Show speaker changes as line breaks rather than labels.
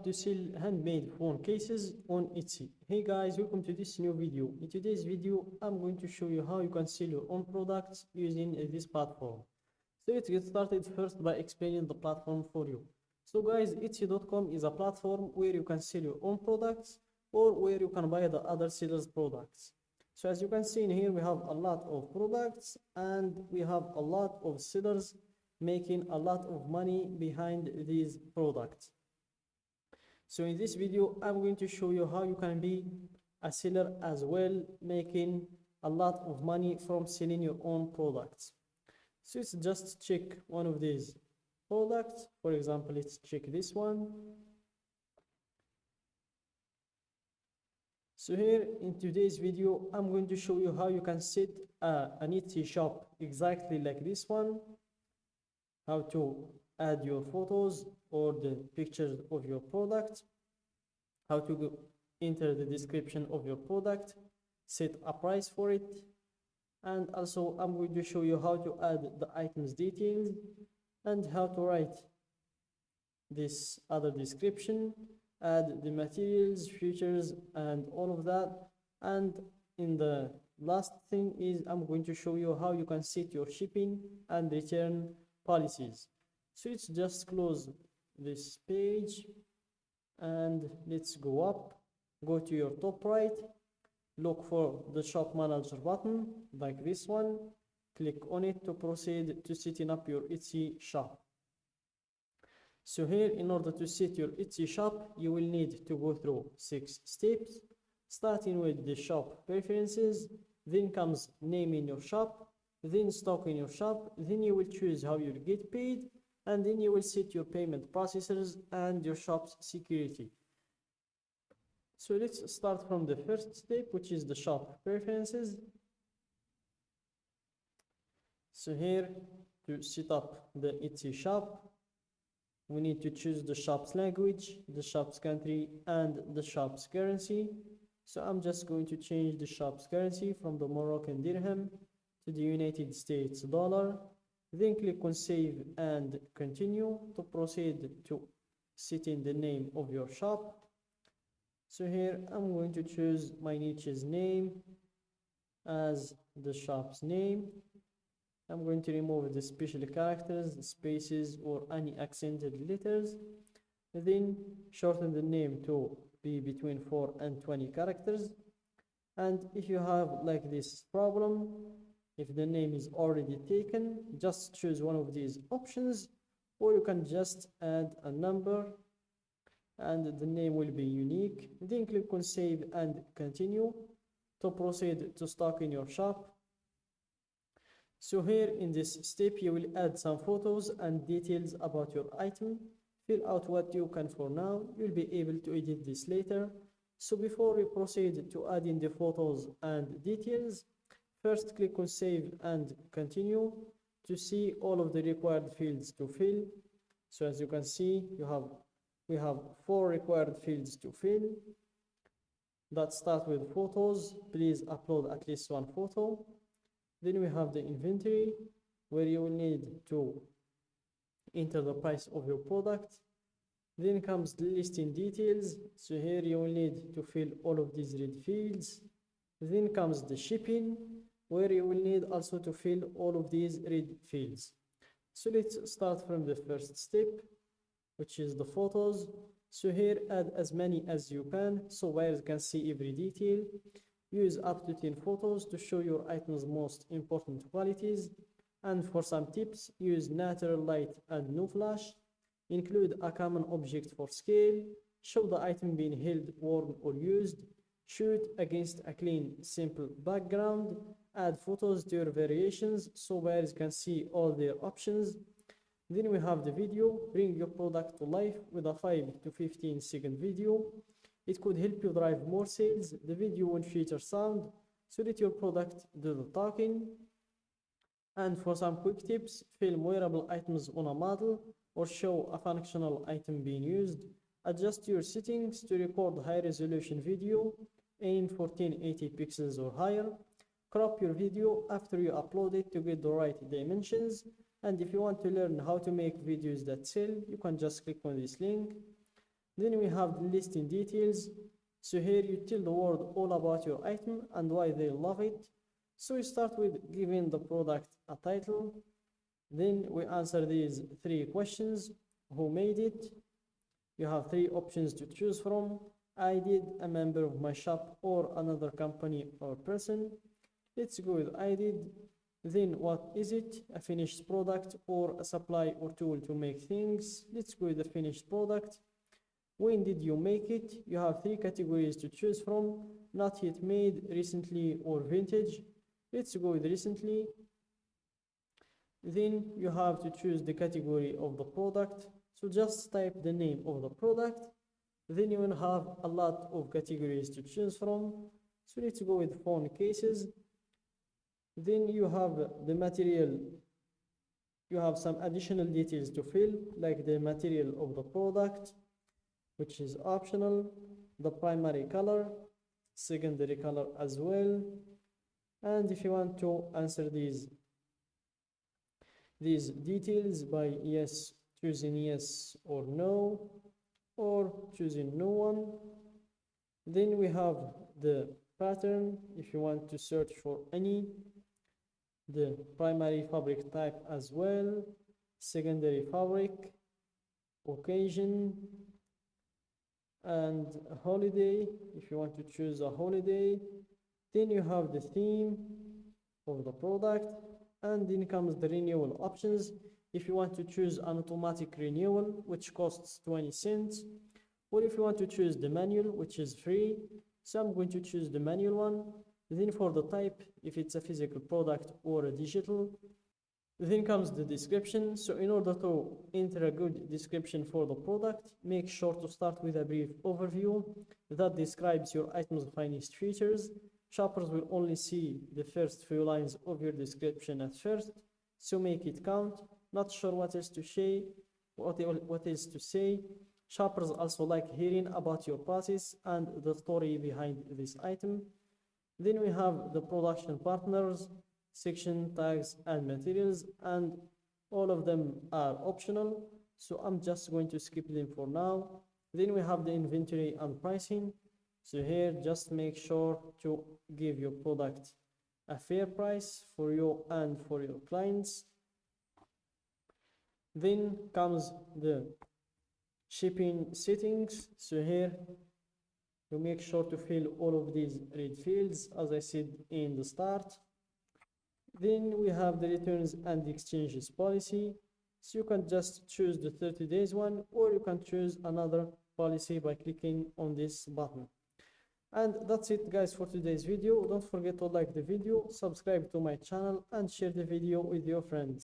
to sell handmade phone cases on Etsy. Hey guys, welcome to this new video. In today's video, I'm going to show you how you can sell your own products using this platform. So let's get started first by explaining the platform for you. So guys, Etsy.com is a platform where you can sell your own products or where you can buy the other sellers' products. So as you can see in here, we have a lot of products and we have a lot of sellers making a lot of money behind these products. So in this video, I'm going to show you how you can be a seller as well, making a lot of money from selling your own products. So let's just check one of these products. For example, let's check this one. So here in today's video, I'm going to show you how you can set an Etsy shop exactly like this one, how to add your photos or the pictures of your product, how to enter the description of your product, set a price for it, and also I'm going to show you how to add the items details and how to write this other description, add the materials, features, and all of that. And in the last thing is I'm going to show you how you can set your shipping and return policies. So let's just close this page and let's go up, go to your top right, look for the shop manager button like this one, click on it to proceed to setting up your Etsy shop. So here, in order to set your Etsy shop, you will need to go through 6 steps, starting with the shop preferences, then comes naming your shop, then stocking your shop, then you will choose how you'll get paid, and then you will set your payment processors and your shop's security. So let's start from the first step, which is the shop preferences. So here, to set up the Etsy shop, we need to choose the shop's language, the shop's country, and the shop's currency. So I'm just going to change the shop's currency from the Moroccan dirham to the United States dollar. Then click on save and continue to proceed to setting the name of your shop. So here I'm going to choose my niche's name as the shop's name. I'm going to remove the special characters, spaces, or any accented letters. Then shorten the name to be between 4 and 20 characters. And if you have like this problem, if the name is already taken, just choose one of these options, or you can just add a number and the name will be unique. Then click on save and continue to proceed to stock in your shop. So here in this step, you will add some photos and details about your item. Fill out what you can for now. You'll be able to edit this later. So before we proceed to add in the photos and details, first click on save and continue to see all of the required fields to fill. So as you can see, we have 4 required fields to fill. Let's start with photos. Please upload at least 1 photo. Then we have the inventory, where you will need to enter the price of your product. Then comes the listing details. So here you will need to fill all of these red fields. Then comes the shipping, where you will need also to fill all of these red fields. So let's start from the first step, which is the photos. So here add as many as you can so buyers can see every detail. Use up to 10 photos to show your item's most important qualities. And for some tips, use natural light and no flash. Include a common object for scale. Show the item being held, worn, or used. Shoot against a clean, simple background. Add photos to your variations so buyers can see all their options. Then we have the video. Bring your product to life with a 5 to 15 second video. It could help you drive more sales. The video will feature sound, so let your product do the talking. And for some quick tips, film wearable items on a model or show a functional item being used. Adjust your settings to record high resolution video. Aim for 1080 pixels or higher. Crop your video after you upload it to get the right dimensions. And if you want to learn how to make videos that sell, you can just click on this link. Then we have the listing details. So here you tell the world all about your item and why they love it. So we start with giving the product a title. Then we answer these 3 questions. Who made it? You have 3 options to choose from. I did, a member of my shop, or another company or person. Let's go with I did. Then what is it? A finished product or a supply or tool to make things. Let's go with the finished product. When did you make it? You have 3 categories to choose from. Not yet made, recently, or vintage. Let's go with recently. Then you have to choose the category of the product. So just type the name of the product. Then you will have a lot of categories to choose from. So let's go with phone cases. Then you have the material. You have some additional details to fill, like the material of the product, which is optional, the primary color, secondary color as well. And if you want to answer these details by yes, choosing yes or no, or choosing no one. Then we have the pattern, if you want to search for any, the primary fabric type as well, secondary fabric, occasion, and a holiday, if you want to choose a holiday. Then you have the theme of the product, and then comes the renewal options. If you want to choose an automatic renewal, which costs 20 cents, or if you want to choose the manual, which is free. So I'm going to choose the manual one. Then for the type, if it's a physical product or a digital. Then comes the description. So in order to enter a good description for the product, make sure to start with a brief overview that describes your item's finest features. Shoppers will only see the first few lines of your description at first, so make it count. Not sure what else to say, what else to say. Shoppers also like hearing about your process and the story behind this item. Then we have the production partners, section, tags, and materials, and all of them are optional, so I'm just going to skip them for now. Then we have the inventory and pricing. So here, just make sure to give your product a fair price for you and for your clients. Then comes the shipping settings. So here, you make sure to fill all of these red fields, as I said in the start. Then we have the returns and exchanges policy. So you can just choose the 30 days one, or you can choose another policy by clicking on this button. And that's it, guys, for today's video. Don't forget to like the video, subscribe to my channel, and share the video with your friends.